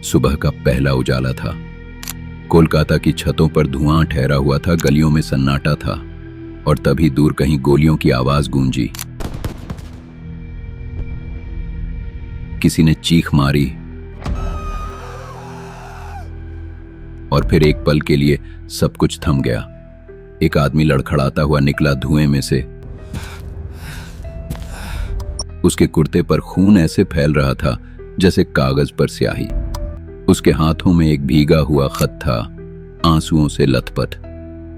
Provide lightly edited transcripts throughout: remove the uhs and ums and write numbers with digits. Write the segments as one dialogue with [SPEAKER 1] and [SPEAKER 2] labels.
[SPEAKER 1] सुबह का पहला उजाला था। कोलकाता की छतों पर धुआं ठहरा हुआ था, गलियों में सन्नाटा था, और तभी दूर कहीं गोलियों की आवाज गूंजी। किसी ने चीख मारी और फिर एक पल के लिए सब कुछ थम गया। एक आदमी लड़खड़ाता हुआ निकला धुएं में से। उसके कुर्ते पर खून ऐसे फैल रहा था जैसे कागज पर स्याही। उसके हाथों में एक भीगा हुआ खत था, आंसुओं से लथपथ।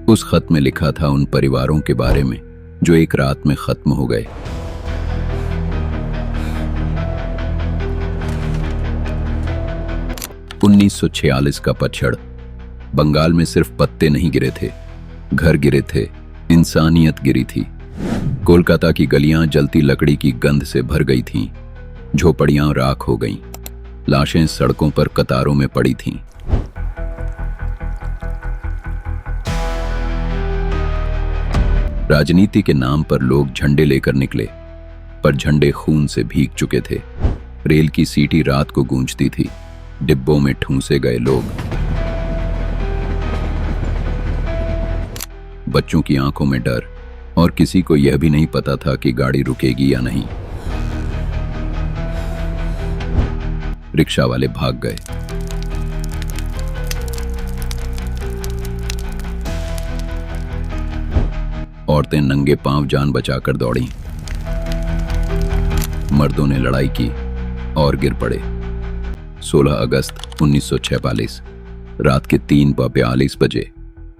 [SPEAKER 1] उस खत में लिखा था उन परिवारों के बारे में जो एक रात में खत्म हो गए। (1946) का पतझड़। बंगाल में सिर्फ पत्ते नहीं गिरे थे, घर गिरे थे, इंसानियत गिरी थी। कोलकाता की गलियां जलती लकड़ी की गंध से भर गई थीं, झोपड़ियां राख हो गईं, लाशें सड़कों पर कतारों में पड़ी थीं। राजनीति के नाम पर लोग झंडे लेकर निकले, पर झंडे खून से भीग चुके थे। रेल की सीटी रात को गूंजती थी, डिब्बों में ठूंसे गए लोग। बच्चों की आंखों में डर, और किसी को यह भी नहीं पता था कि गाड़ी रुकेगी या नहीं। रिक्शा वाले भाग गए, औरतें नंगे पांव जान बचाकर दौड़ी, मर्दों ने लड़ाई की और गिर पड़े। 16 अगस्त 1946 रात के 3:42 बजे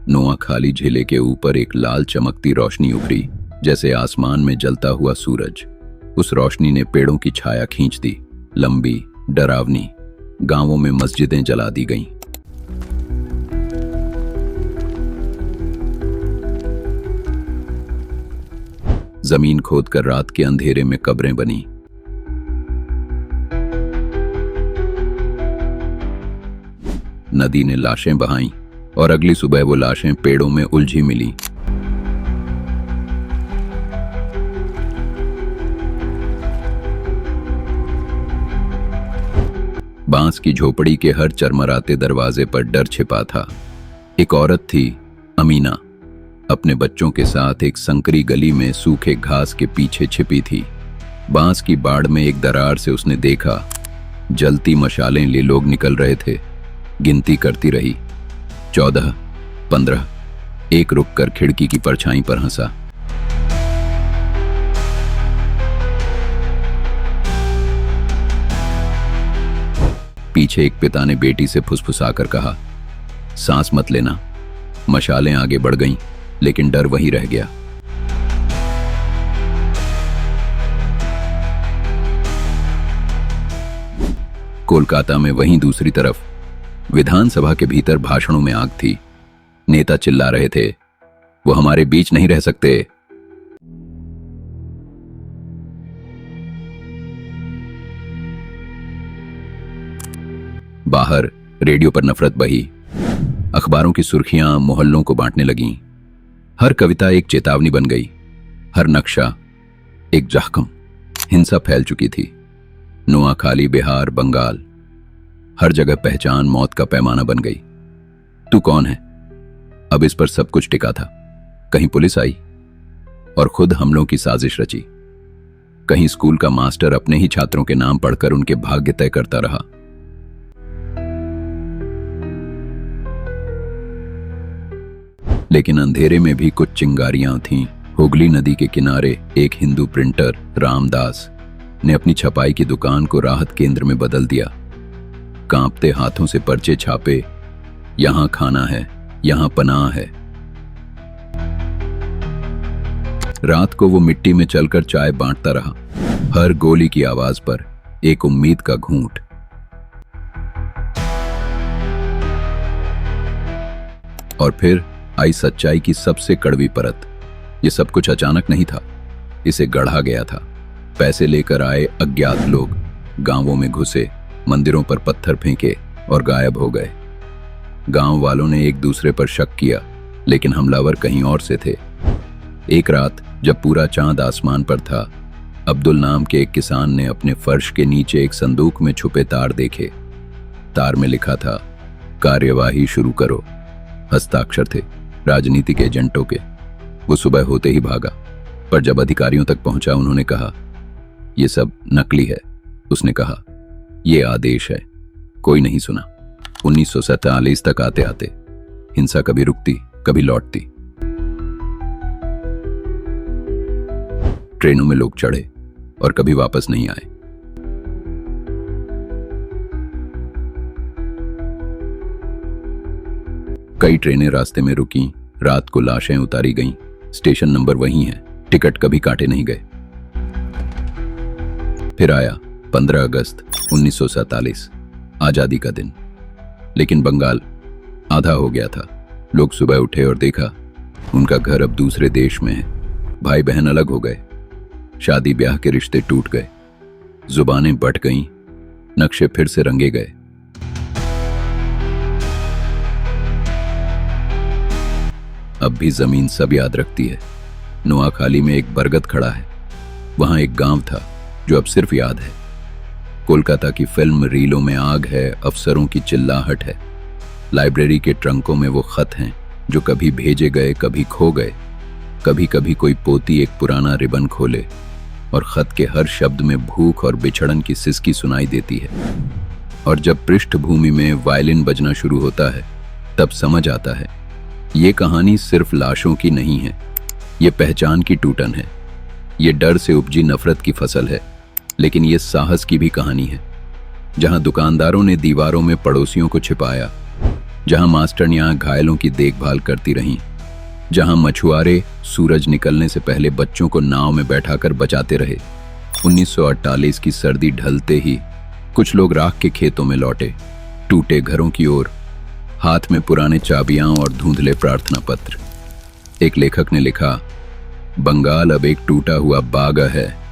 [SPEAKER 1] नोआखाली झीले के ऊपर एक लाल चमकती रोशनी उभरी, जैसे आसमान में जलता हुआ सूरज। उस रोशनी ने पेड़ों की छाया खींच दी, लंबी, डरावनी। गांवों में मस्जिदें जला दी गईं। जमीन खोदकर रात के अंधेरे में कब्रें बनी। नदी ने लाशें बहाईं, और अगली सुबह वो लाशें पेड़ों में उलझी मिली। बांस की झोपड़ी के हर चरमराते दरवाजे पर डर छिपा था। एक औरत थी, अमीना, अपने बच्चों के साथ एक संकरी गली में सूखे घास के पीछे छिपी थी। बांस की बाड़ में एक दरार से उसने देखा, जलती मशालें लिए लोग निकल रहे थे। गिनती करती रही, 14, 15। एक रुककर खिड़की की परछाई पर हंसा। पीछे एक पिता ने बेटी से फुसफुसाकर कहा, सांस मत लेना। मशालें आगे बढ़ गईं, लेकिन डर वहीं रह गया। कोलकाता में वहीं दूसरी तरफ विधानसभा के भीतर भाषणों में आग थी। नेता चिल्ला रहे थे, वो हमारे बीच नहीं रह सकते। बाहर रेडियो पर नफरत बही। अखबारों की सुर्खियां मोहल्लों को बांटने लगीं। हर कविता एक चेतावनी बन गई, हर नक्शा एक जख्म। हिंसा फैल चुकी थी। नोआखाली, बिहार, बंगाल, हर जगह पहचान मौत का पैमाना बन गई। तू कौन है? अब इस पर सब कुछ टिका था। कहीं पुलिस आई और खुद हमलों की साजिश रची। कहीं स्कूल का मास्टर अपने ही छात्रों के नाम पढ़कर उनके भाग्य तय करता रहा। लेकिन अंधेरे में भी कुछ चिंगारियां थीं। हुगली नदी के किनारे एक हिंदू प्रिंटर, रामदास, ने अपनी छपाई की दुकान को राहत केंद्र में बदल दिया। कांपते हाथों से पर्चे छापे, यहां खाना है, यहां पनाह है। रात को वो मिट्टी में चलकर चाय बांटता रहा। हर गोली की आवाज पर एक उम्मीद का घूंट। और फिर आई सच्चाई की सबसे कड़वी परत। ये सब कुछ अचानक नहीं था, इसे गढ़ा गया था। पैसे लेकर आए अज्ञात लोग गांवों में घुसे, मंदिरों पर पत्थर फेंके और गायब हो गए। गांव वालों ने एक दूसरे पर शक किया, लेकिन हमलावर कहीं और से थे। एक रात जब पूरा चांद आसमान पर था, अब्दुल नाम के एक किसान ने अपने फर्श के नीचे एक संदूक में छुपे तार देखे। तार में लिखा था, कार्यवाही शुरू करो। हस्ताक्षर थे राजनीतिक एजेंटों के। वो सुबह होते ही भागा, पर जब अधिकारियों तक पहुंचा उन्होंने कहा, यह सब नकली है। उसने कहा, यह आदेश है। कोई नहीं सुना। 1947 तक आते आते हिंसा कभी रुकती, कभी लौटती। ट्रेनों में लोग चढ़े और कभी वापस नहीं आए। कई ट्रेनें रास्ते में रुकीं, रात को लाशें उतारी गईं, स्टेशन नंबर वही है, टिकट कभी काटे नहीं गए। फिर आया 15 अगस्त 1947, आजादी का दिन। लेकिन बंगाल आधा हो गया था। लोग सुबह उठे और देखा उनका घर अब दूसरे देश में है। भाई बहन अलग हो गए, शादी ब्याह के रिश्ते टूट गए, जुबानें बट गईं, नक्शे फिर से रंगे गए। अब भी जमीन सब याद रखती है। नोआखाली में एक बरगद खड़ा है। वहां एक गांव था जो अब सिर्फ याद है। कोलकाता की फिल्म रीलों में आग है, अफसरों की चिल्लाहट है। लाइब्रेरी के ट्रंकों में वो खत हैं जो कभी भेजे गए, कभी खो गए। कभी कभी कोई पोती एक पुराना रिबन खोले और खत के हर शब्द में भूख और बिछड़न की सिसकी सुनाई देती है। और जब पृष्ठभूमि में वायलिन बजना शुरू होता है, तब समझ आता है ये कहानी सिर्फ लाशों की नहीं है, ये पहचान की टूटन है, ये डर से उपजी नफरत की फसल है। लेकिन ये साहस की भी कहानी है। जहां दुकानदारों ने दीवारों में पड़ोसियों को छिपाया, जहां मास्टरनियां घायलों की देखभाल करती रहीं, जहां मछुआरे सूरज निकलने से पहले बच्चों को नाव में बैठाकर बचाते रहे। 1948 की सर्दी ढलते ही कुछ लोग राख के खेतों में लौटे, टूटे घरों की ओर, हाथ में पुराने चाबियां और धुंधले प्रार्थना पत्र। एक लेखक ने लिखा, बंगाल अब एक टूटा हुआ बाग है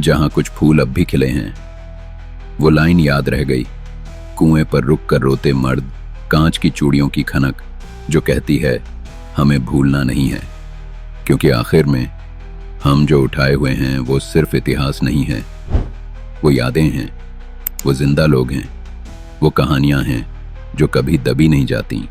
[SPEAKER 1] जहां कुछ फूल अब भी खिले हैं। वो लाइन याद रह गई, कुएं पर रुक कर रोते मर्द, कांच की चूड़ियों की खनक जो कहती है हमें भूलना नहीं है। क्योंकि आखिर में हम जो उठाए हुए हैं वो सिर्फ इतिहास नहीं है, वो यादें हैं, वो जिंदा लोग हैं, वो कहानियां हैं जो कभी दबी नहीं जाती।